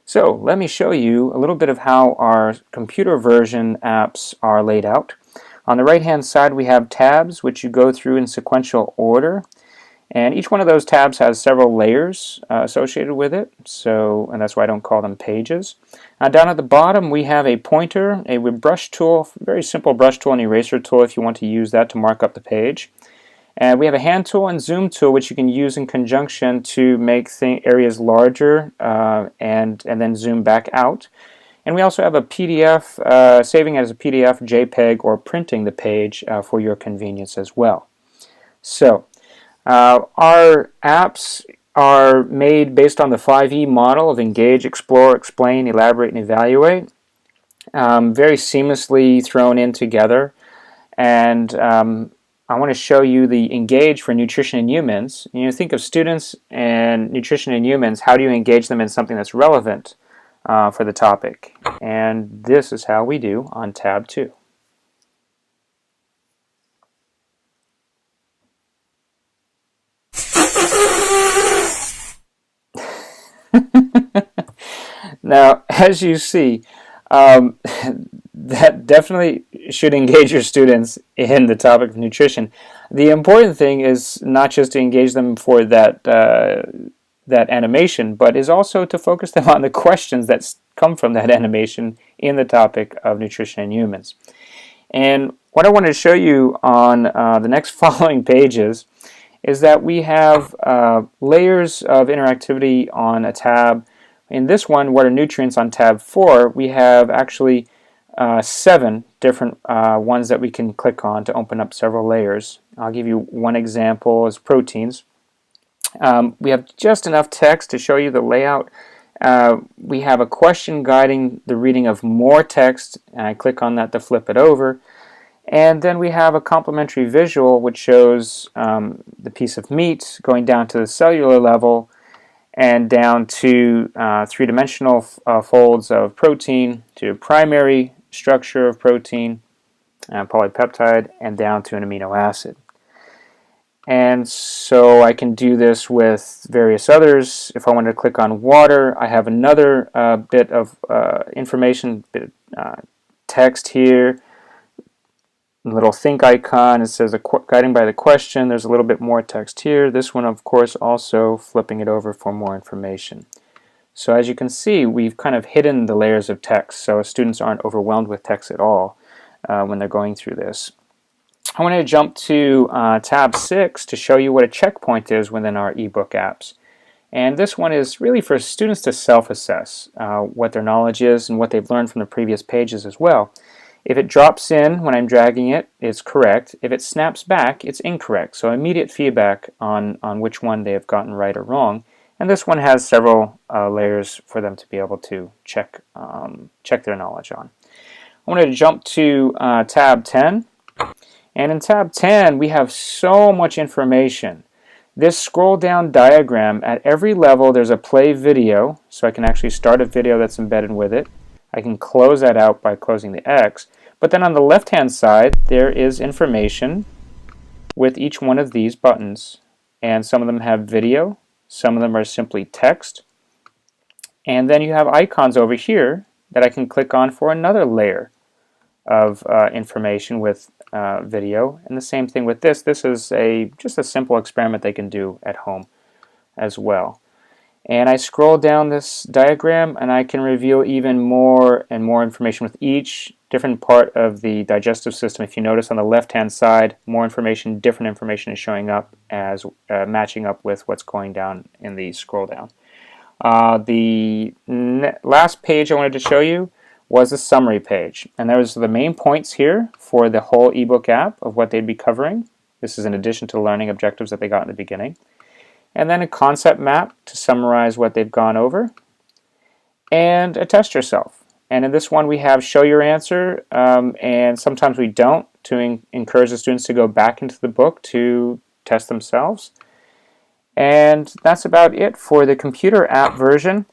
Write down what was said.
So let me show you a little bit of how our computer version apps are laid out. On the right hand side we have tabs which you go through in sequential order, and each one of those tabs has several layers associated with it, and that's why I don't call them pages. Down at the bottom we have a pointer, a brush tool, very simple brush tool and eraser tool if you want to use that to mark up the page. And we have a hand tool and zoom tool which you can use in conjunction to make areas larger and then zoom back out. And we also have a PDF, saving it as a PDF, JPEG, or printing the page for your convenience as well. So our apps are made based on the 5E model of engage, explore, explain, elaborate, and evaluate. Very seamlessly thrown in together. And I want to show you the engage for nutrition in humans. You know, think of students and nutrition in humans. How do you engage them in something that's relevant for the topic? And this is how we do on tab 2. Now, as you see, that definitely should engage your students in the topic of nutrition. The important thing is not just to engage them for that animation, but is also to focus them on the questions that come from that animation in the topic of nutrition in humans. And what I wanted to show you on the next following pages is that we have layers of interactivity on a tab. In this one, what are nutrients, on tab 4, we have actually 7 different ones that we can click on to open up several layers. I'll give you one example as proteins. We have just enough text to show you the layout. We have a question guiding the reading of more text, and I click on that to flip it over. And then we have a complementary visual which shows the piece of meat going down to the cellular level and down to three-dimensional folds of protein, to primary structure of protein, polypeptide, and down to an amino acid. And so I can do this with various others. If I wanted to click on water, I have another bit of information, text here, a little think icon. It says guiding by the question. There's a little bit more text here. This one, of course, also flipping it over for more information. So as you can see, we've kind of hidden the layers of text so students aren't overwhelmed with text at all when they're going through this. I want to jump to tab 6 to show you what a checkpoint is within our ebook apps. And this one is really for students to self-assess what their knowledge is and what they've learned from the previous pages as well. If it drops in when I'm dragging it, it's correct. If it snaps back, it's incorrect. So immediate feedback on which one they have gotten right or wrong. And this one has several layers for them to be able to check their knowledge on. I wanted to jump to tab 10. And in tab 10, we have so much information. This scroll down diagram, at every level there's a play video, so I can actually start a video that's embedded with it. I can close that out by closing the X. But then on the left hand side there is information with each one of these buttons, and some of them have video, some of them are simply text, and then you have icons over here that I can click on for another layer of information with video. And the same thing with this. This is just a simple experiment they can do at home as well. And I scroll down this diagram and I can reveal even more and more information with each different part of the digestive system. If you notice on the left hand side, more information, different information is showing up as matching up with what's going down in the scroll down. The last page I wanted to show you was the summary page, and there was the main points here for the whole ebook app of what they'd be covering. This is in addition to the learning objectives that they got in the beginning. And then a concept map to summarize what they've gone over, and a test yourself. And in this one we have show your answer, and sometimes we don't, to encourage the students to go back into the book to test themselves. And that's about it for the computer app version.